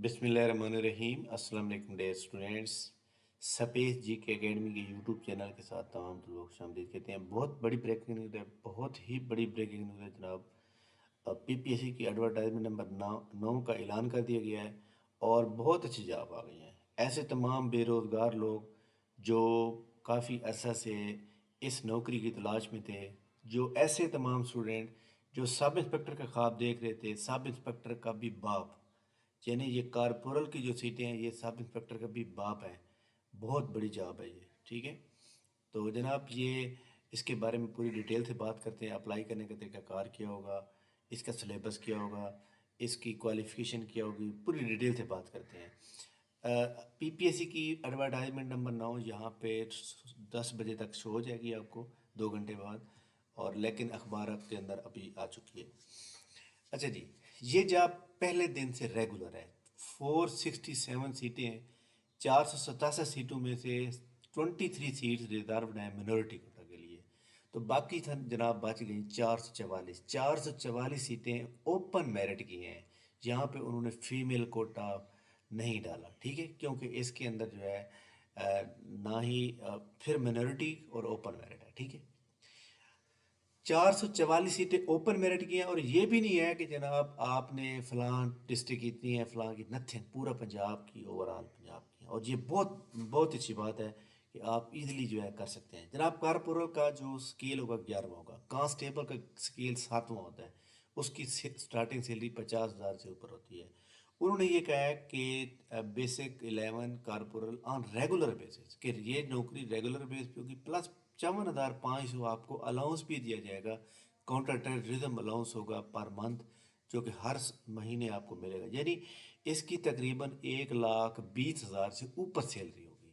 بسم اللہ الرحمن الرحیم۔ السلام علیکم ڈیئر اسٹوڈینٹس۔ سپیس جی کے اکیڈمی کے یوٹیوب چینل کے ساتھ تمام لوگ خوش آمدید کہتے ہیں۔ بہت بڑی بریکنگ نیوز ہے، بہت ہی بڑی بریکنگ نیوز ہے جناب۔ پی پی ایس سی کی ایڈورٹائزمنٹ نمبر 9 کا اعلان کر دیا گیا ہے اور بہت اچھی جاب آ گئی ہیں۔ ایسے تمام بے روزگار لوگ جو کافی عرصہ سے اس نوکری کی تلاش میں تھے، جو ایسے تمام اسٹوڈنٹ جو سب انسپکٹر کا خواب دیکھ رہے تھے، سب انسپکٹر کا بھی باپ، یعنی یہ کارپورل کی جو سیٹیں ہیں یہ سب انسپکٹر کا بھی باپ ہیں۔ بہت بڑی جاب ہے یہ، ٹھیک ہے۔ تو جناب یہ اس کے بارے میں پوری ڈیٹیل سے بات کرتے ہیں۔ اپلائی کرنے کا طریقہ کار کیا ہوگا، اس کا سلیبس کیا ہوگا، اس کی کوالیفیکیشن کیا ہوگی، پوری ڈیٹیل سے بات کرتے ہیں۔ پی پی ایس سی کی ایڈورٹائزمنٹ نمبر 9 یہاں پہ 10 بجے تک شو ہو جائے گی آپ کو، 2 گھنٹے بعد، اور لیکن اخبارات کے اندر ابھی آ چکی ہے۔ اچھا جی، یہ جاب پہلے دن سے ریگولر ہے۔ 467 سیٹیں ہیں، 467 سیٹوں میں سے 23 سیٹس ریزروڈ ہیں منورٹی کوٹا کے لیے، تو باقی جناب بچ گئیں 444 سیٹیں اوپن میرٹ کی ہیں۔ یہاں پہ انہوں نے فیمیل کوٹا نہیں ڈالا، ٹھیک ہے، کیونکہ اس کے اندر جو ہے نہ ہی پھر منورٹی اور اوپن میرٹ ہے، ٹھیک ہے۔ 444 سیٹیں اوپن میرٹ کی ہیں، اور یہ بھی نہیں ہے کہ جناب آپ نے فلاں ڈسٹرکٹ اتنی ہے، فلاں کی، نتھنگ، پورا پنجاب کی، اوورال پنجاب کی، اور یہ بہت بہت اچھی بات ہے کہ آپ ایزیلی جو ہے کر سکتے ہیں۔ جناب کارپورل کا جو سکیل ہوگا 11واں ہوگا، کانسٹیبل کا سکیل 7واں ہوتا ہے، اس کی سٹارٹنگ سیلری 50,000 سے اوپر ہوتی ہے۔ انہوں نے یہ کہا ہے کہ basic 11 corporal on regular basis, کہ یہ نوکری ریگولر بیس پہ ہوگی، پلس 54,500 آپ کو الاؤنس بھی دیا جائے گا، کاؤنٹر ٹیررزم الاؤنس ہوگا پر منتھ، جو کہ ہر مہینے آپ کو ملے گا، یعنی اس کی تقریباً 1,20,000 سے اوپر سیلری ہوگی۔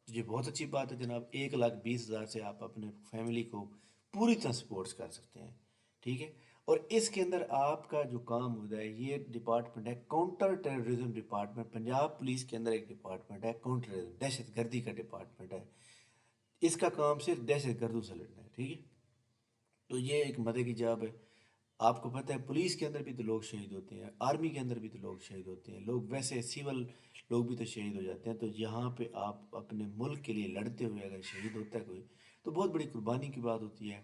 یہ بہت اچھی بات ہے جناب، 1,20,000 سے آپ اپنے فیملی کو پوری طرح سپورٹس کر سکتے ہیں، ٹھیک ہے۔ اور اس کے اندر آپ کا جو کام ہوتا ہے، یہ ڈپارٹمنٹ ہے counter terrorism department, Punjab police کے اندر ایک ڈپارٹمنٹ ہے کاؤنٹر ٹیررزم، دہشت گردی کا ڈپارٹمنٹ ہے۔ اس کا کام صرف دہشت گردوں سے لڑنا ہے، ٹھیک ہے۔ تو یہ ایک مدے کی جاب ہے۔ آپ کو پتہ ہے پولیس کے اندر بھی تو لوگ شہید ہوتے ہیں، آرمی کے اندر بھی تو لوگ شہید ہوتے ہیں، لوگ ویسے سول لوگ بھی تو شہید ہو جاتے ہیں، تو یہاں پہ آپ اپنے ملک کے لیے لڑتے ہوئے اگر شہید ہوتا ہے کوئی، تو بہت بڑی قربانی کی بات ہوتی ہے۔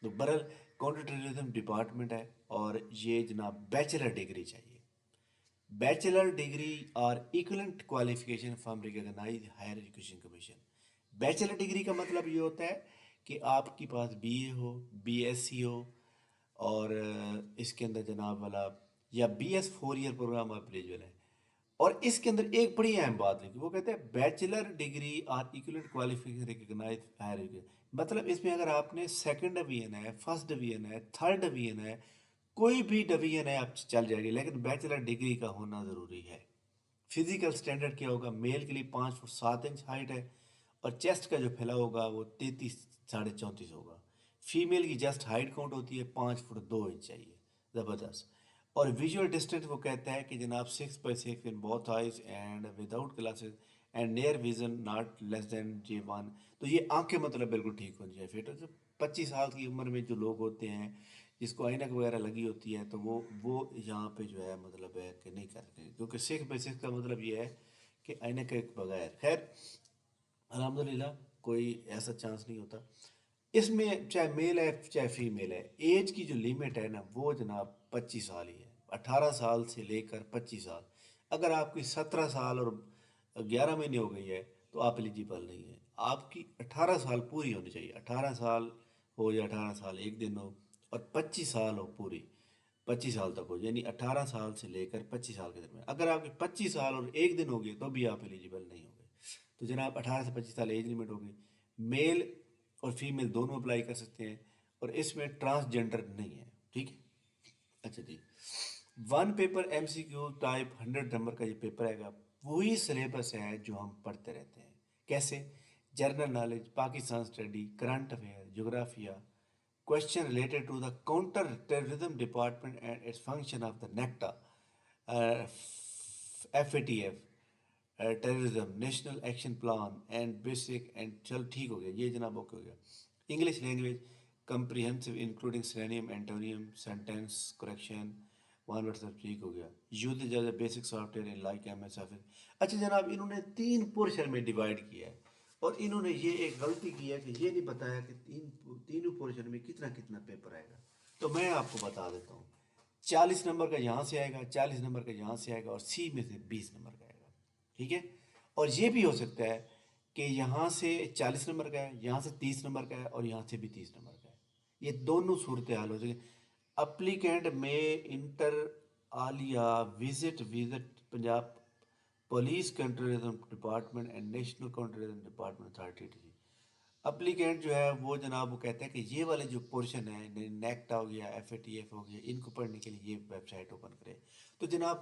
تو برل کاؤنٹر ٹیررزم ڈپارٹمنٹ ہے، اور یہ جناب بیچلر ڈگری چاہیے، بیچلر ڈگری اور equivalent qualification from recognize higher education commission. بیچلر ڈگری کا مطلب یہ ہوتا ہے کہ آپ کے پاس بی اے ہو، بی ایس سی ہو، اور اس کے اندر جناب والا یا بی ایس 4 ایئر پروگرام آپ ایلیجبل ہیں۔ اور اس کے اندر ایک بڑی اہم بات ہے کہ وہ کہتے ہیں بیچلر ڈگری اور equivalent qualification recognise higher education, مطلب اس میں اگر آپ نے سیکنڈ ڈویژن ہے، فرسٹ ڈویژن ہے، تھرڈ ڈویژن ہے، کوئی بھی ڈویژن ہے آپ چل جائے گی، لیکن بیچلر ڈگری کا ہونا ضروری ہے۔ فزیکل سٹینڈرڈ کیا ہوگا؟ میل کے لیے 5 فٹ 7 انچ ہائٹ ہے، اور چیسٹ کا جو پھیلا ہوگا وہ 33 ساڑھے 34 ہوگا۔ فیمیل کی جسٹ ہائٹ کاؤنٹ ہوتی ہے 5 فٹ 2 انچ چاہیے، زبردست۔ اور ویژول ڈسٹینس وہ کہتا ہے کہ جناب 6x6 in both eyes and without glasses and near vision not less than J1، تو یہ آنکھیں مطلب بالکل ٹھیک ہونی چاہیے فٹ۔ 25 سال کی عمر میں جو لوگ ہوتے ہیں جس کو اینک وغیرہ لگی ہوتی ہے، تو وہ یہاں پہ جو ہے مطلب ہے کہ نہیں کر سکتے، کیونکہ 6x6 کا مطلب یہ ہے کہ اینک کے بغیر، خیر الحمدللہ کوئی ایسا چانس نہیں ہوتا اس میں، چاہے میل ہے چاہے فیمیل ہے۔ ایج کی جو لیمٹ ہے نا وہ جناب 25 سال ہی ہے، 18 سال سے لے کر 25 سال۔ اگر آپ کی 17 سال اور 11 مہینے ہو گئی ہے تو آپ ایلیجیبل نہیں ہیں، آپ کی 18 سال پوری ہونی چاہیے، 18 سال ہو یا 18 سال 1 دن ہو، اور 25 سال ہو پوری، 25 سال تک ہو، یعنی 18 سال سے لے کر 25 سال کے درمیان۔ اگر آپ کے 25 سال اور 1 دن ہو گئے تو بھی آپ ایلیجیبل نہیں ہوں گے۔ تو جناب 18 سے 25 سال ایج لمٹ ہوگی، میل اور فیمیل دونوں اپلائی کر سکتے ہیں، اور اس میں ٹرانسجنڈر نہیں ہے، ٹھیک ہے۔ اچھا جی، 1 پیپر MCQ ٹائپ 100 نمبر کا یہ پیپر ہے گا، وہی سلیبس ہے جو ہم پڑھتے رہتے ہیں۔ کیسے؟ General knowledge, Pakistan study, current affair, جغرافیہ، question related to the counter terrorism department and its function of the NECTA, FATF, terrorism national action plan and basic and, چل ٹھیک ہو گیا یہ جناب، اوکے ہو گیا۔ English language comprehensive including synonym antonym sentence correction one WhatsApp ٹھیک ہو گیا. یوز جیسے basic software like M S Office. اچھا جناب انہوں نے 3 پورشن میں ڈیوائڈ کیا ہے اور انہوں نے یہ ایک غلطی کی ہے کہ یہ نہیں بتایا کہ تینوں پورشن میں کتنا کتنا پیپر آئے گا. تو میں آپ کو بتا دیتا ہوں. 40 نمبر کا یہاں سے آئے گا, 40 نمبر کا یہاں سے آئے گا, اور سی میں سے 20 نمبر کا آئے گا. ٹھیک ہے. اور یہ بھی ہو سکتا ہے کہ یہاں سے 40 نمبر کا ہے, یہاں سے 30 نمبر کا ہے, اور یہاں سے بھی 30 نمبر کا ہے. یہ دونوں صورتحال ہو سکے. Applicant may inter alia visit Punjab police counterterrorism department and national counterterrorism department authority. Applicant جو ہے وہ جناب وہ کہتے ہیں کہ یہ والے جو پورشن ہے نیکٹا ہو گیا, ایف اے ٹی ایف ہو گیا, ان کو پڑھنے کے لیے یہ ویب سائٹ اوپن کرے. تو جناب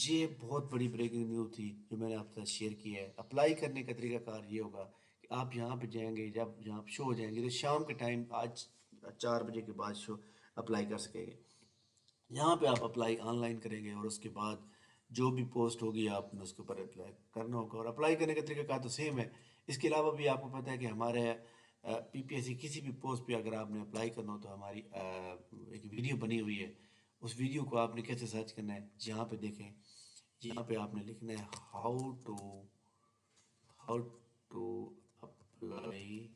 یہ بہت بڑی بریکنگ نیوز تھی جو میں نے آپ کے ساتھ شیئر کی ہے. اپلائی کرنے کا طریقہ کار یہ ہوگا کہ آپ یہاں پہ جائیں گے, جب یہاں پہ شو ہو جائیں گے تو شام کے ٹائم آج 4 بجے کے بعد شو اپلائی کر سکیں گے. یہاں پہ آپ اپلائی آن لائن کریں گے اور اس کے بعد جو بھی پوسٹ ہوگی آپ نے اس کے اوپر اپلائی کرنا ہوگا. اور اپلائی کرنے کا طریقہ کار تو سیم ہے. اس کے علاوہ بھی آپ کو پتہ ہے کہ ہمارے پی پی ایس سی کسی بھی پوسٹ پہ اگر آپ نے اپلائی کرنا ہو تو ہماری ایک ویڈیو بنی ہوئی ہے. اس ویڈیو کو آپ نے کیسے سرچ کرنا ہے, یہاں پہ دیکھیں, یہاں پہ آپ نے لکھنا ہے how to apply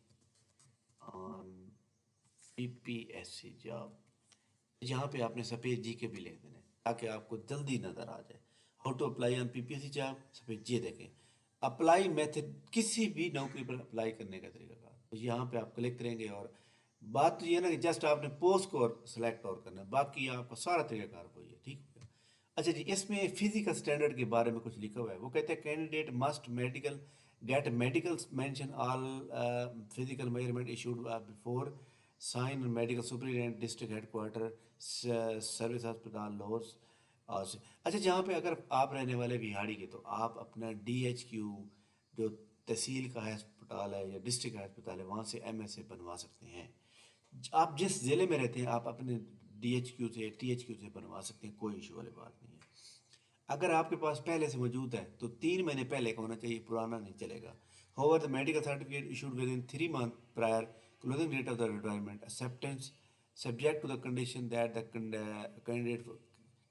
on P P S C job. یہاں پہ آپ نے سفید جی کے بھی لکھ دینا ہے تاکہ آپ کو جلدی نظر آ جائے. How to apply on P P S C job, سفید جی دیکھیں. اپلائی میتھڈ, کسی بھی نوکری پر اپلائی کرنے کا طریقہ کار, تو یہاں پہ آپ کلک کریں گے. اور بات تو یہ نا کہ جسٹ آپ نے پوسٹ کو سلیکٹ اور کرنا ہے, باقی آپ کا سارا طریقہ کار وہی ہے. ٹھیک ہے. اچھا جی, اس میں فزیکل اسٹینڈرڈ کے بارے میں کچھ لکھا ہوا ہے. وہ کہتے ہیں candidate must medical get medical mention all physical measurement issued before sign medical superintendent district headquarter service ہسپتال لاہور. اچھا جہاں پہ اگر آپ رہنے والے بہاڑی کے تو آپ اپنا ڈی ایچ کیو جو تحصیل کا ہسپتال ہے یا ڈسٹرکٹ ہسپتال ہے وہاں سے ایم ایس اے بنوا سکتے ہیں. آپ جس ضلع میں رہتے ہیں آپ اپنے ڈی ایچ کیو سے ٹی ایچ کیو سے بنوا سکتے ہیں, کوئی ایشو والی بات نہیں ہے. اگر آپ کے پاس پہلے سے موجود ہے تو 3 مہینے پہلے کا ہونا چاہیے, پرانا نہیں چلے گا. However, the medical certificate issued within 3 months prior closing date of the retirement acceptance subject to the condition that the candidate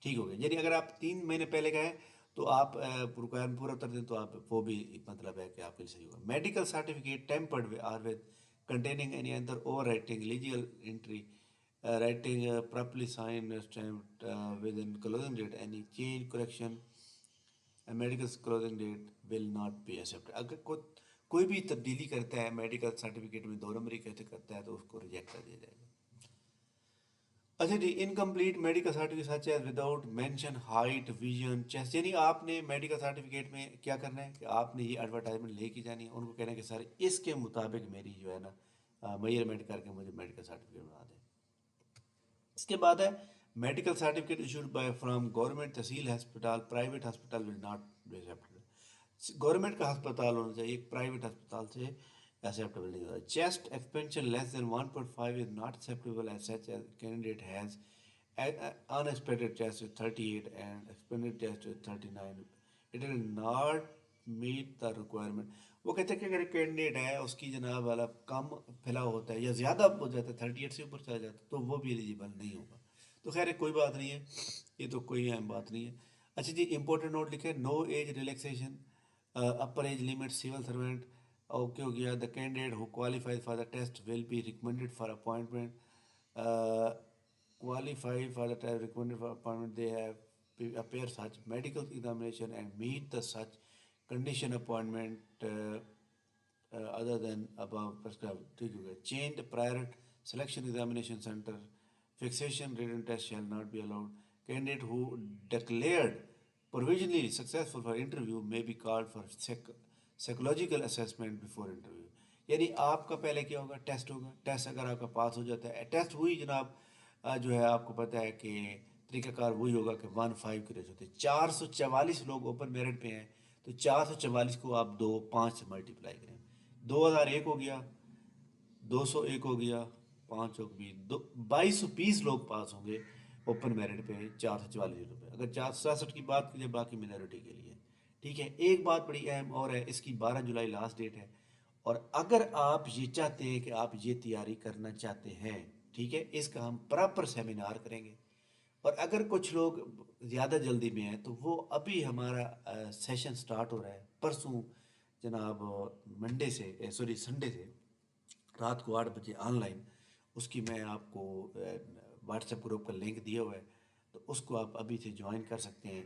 ٹھیک ہو گیا. یعنی اگر آپ 3 مہینے پہلے گئے تو آپ ریکوائرمنٹ پورا کر دیں تو آپ وہ بھی مطلب ہے کہ آپ کے لیے صحیح ہوگا. Medical certificate tampered or with containing any other overwriting legal entry writing properly signed stamped within closing date any change correction medical closing date will not be accept. اگر کوئی بھی تبدیلی کرتا ہے میڈیکل سرٹیفکیٹ میں 2 نمبری کیسے کرتا ہے تو اس کو ریجیکٹ کر دیا جائے گا. اچھا جی, incomplete medical certificate such as without mention height vision chest. یعنی آپ نے میڈیکل سرٹیفکیٹ میں کیا کرنا ہے کہ آپ نے یہ ایڈورٹائزمنٹ لے کے جانی ہے, ان کو کہنا ہے کہ سر اس کے مطابق میری جو ہے نا میجرمنٹ کر کے مجھے میڈیکل سرٹیفکیٹ بنا دیں. اس کے بعد ہے medical certificate issued by from government تحصیل ہسپتال پرائیویٹ ہسپتال will not be acceptable. Government کا ہسپتال ہونا چاہیے, ایک پرائیویٹ ہسپتال سے ایکسیپٹیبل نہیں ہوتا. Chest expansion less than 1.5 is not acceptable as such as candidate has unexpected chest with 38 and expanded chest with 39. It will not meet the requirement. وہ کہتے ہیں کہ اگر کینڈیڈیٹ ہے اس کی جناب والا کم پھیلاؤ ہوتا ہے یا زیادہ ہو جاتا ہے 38 سے اوپر چلا جاتا ہے تو وہ بھی ایلیجیبل نہیں ہوگا. تو خیر کوئی بات نہیں ہے, یہ تو کوئی اہم بات نہیں ہے. اچھا جی, امپورٹنٹ نوٹ لکھے, no age relaxation upper age limit civil servant. Okay ہو گیا. The candidate who qualify for the test will be recommended for appointment. Qualify for the type recommended for appointment they have appear such medical examination and meet the such condition appointment other than above prescribed. ٹھیک ہو گیا. Change the prior selection examination center fixation written test shall not be allowed. Candidate who declared provisionally successful for interview may be called for psychological assessment before interview. یعنی آپ کا پہلے کیا ہوگا, test ہوگا. ٹیسٹ اگر آپ کا پاس ہو جاتا ہے, ٹیسٹ ہوئی جناب جو ہے آپ کو پتہ ہے کہ طریقہ کار وہی ہوگا کہ 1:5 کے ریشو ہوتے ہیں. 444 لوگ اوپن میرٹ پہ ہیں تو 444 کو آپ 5 سے ملٹیپلائی کریں. 2001 ہو گیا, 201 ہو گیا, 5 ہو گئی, 2220 لوگ پاس ہوں گے اوپن میرٹ پہ 444 پہ. اگر 467 کی بات کی جائے باقی مینورٹی کے لیے. ٹھیک ہے. ایک بات بڑی اہم اور ہے, اس کی 12 جولائی لاسٹ ڈیٹ ہے. اور اگر آپ یہ چاہتے ہیں کہ آپ یہ تیاری کرنا چاہتے ہیں, ٹھیک ہے, اس کا ہم پراپر سیمینار کریں گے اور اگر کچھ لوگ زیادہ جلدی میں ہیں تو وہ ابھی ہمارا سیشن سٹارٹ ہو رہا ہے پرسوں جناب، منڈے سے سوری سنڈے سے رات کو 8 بجے آن لائن. اس کی میں آپ کو واٹس ایپ گروپ کا لنک دیا ہوا ہے، تو اس کو آپ ابھی سے جوائن کر سکتے ہیں.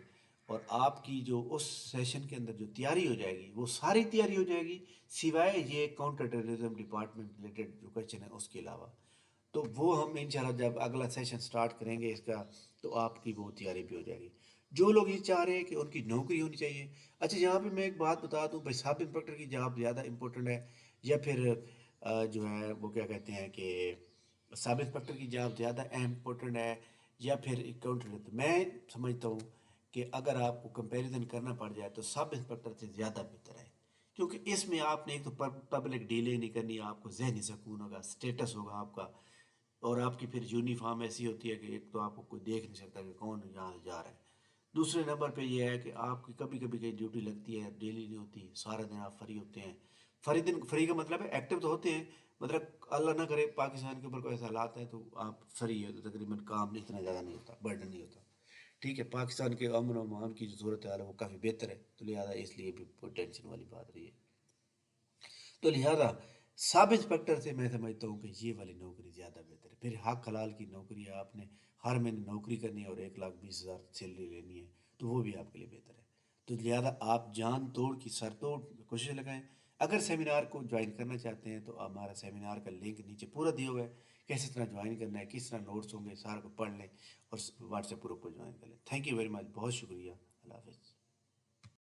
اور آپ کی جو اس سیشن کے اندر جو تیاری ہو جائے گی وہ ساری تیاری ہو جائے گی سوائے یہ کاؤنٹر ٹیررزم ڈپارٹمنٹ ریلیٹڈ جو کوشچن ہے اس کے علاوہ. تو وہ ہم انشاءاللہ جب اگلا سیشن سٹارٹ کریں گے اس کا تو آپ کی وہ تیاری بھی ہو جائے گی. جو لوگ یہ چاہ رہے ہیں کہ ان کی نوکری ہونی چاہیے. اچھا یہاں پہ میں ایک بات بتا دوں بھائی، سب انسپیکٹر کی جاب زیادہ امپورٹنٹ ہے یا پھر جو ہے وہ کیا کہتے ہیں کہ سب انسپیکٹر کی جاب زیادہ امپورٹنٹ ہے یا پھر اکاؤنٹنٹ؟ تو میں سمجھتا ہوں کہ اگر آپ کو کمپیریزن کرنا پڑ جائے تو سب انسپیکٹر سے زیادہ بہتر ہے، کیونکہ اس میں آپ نے ایک تو پبلک ڈیلے نہیں کرنی، آپ کو ذہنی سکون ہوگا، سٹیٹس ہوگا آپ کا. اور آپ کی پھر یونیفارم ایسی ہوتی ہے کہ ایک تو آپ کو کوئی دیکھ نہیں سکتا کہ کون یہاں سے جا رہا ہے. دوسرے نمبر پہ یہ ہے کہ آپ کی کبھی کبھی کہیں ڈیوٹی لگتی ہے، ڈیلی نہیں ہوتی، سارا دن آپ فری ہوتے ہیں. فری کا مطلب ہے ایکٹیو تو ہوتے ہیں، مطلب اللہ نہ کرے پاکستان کے اوپر کوئی ایسا حالات ہے تو آپ فری ہے، تو تقریباً کام نہیں اتنا زیادہ نہیں ہوتا، برڈن نہیں ہوتا. ٹھیک ہے، پاکستان کے امن و امان کی جو صورت حال ہے وہ کافی بہتر ہے، تو لہٰذا اس لیے بھی کوئی ٹینشن والی بات رہی ہے. تو لہٰذا سب انسپیکٹر سے میں سمجھتا ہوں کہ یہ والی نوکری زیادہ بہتر ہے. پھر حق حلال کی نوکری ہے، آپ نے ہر مہینے نوکری کرنی ہے اور 1,20,000 سیلری لینی ہے، تو وہ بھی آپ کے لیے بہتر ہے. تو لہٰذا آپ جان توڑ کی سر توڑ کوشش لگائیں. اگر سیمینار کو جوائن کرنا چاہتے ہیں تو ہمارا سیمینار کا لنک نیچے پورا دیا ہوا ہے، کیسے طرح جوائن کرنا ہے، کس طرح نوٹس ہوں گے، سارا کو پڑھ لیں اور واٹس ایپ گروپ کو جوائن کر لیں. تھینک یو ویری مچ، بہت شکریہ. اللہ حافظ.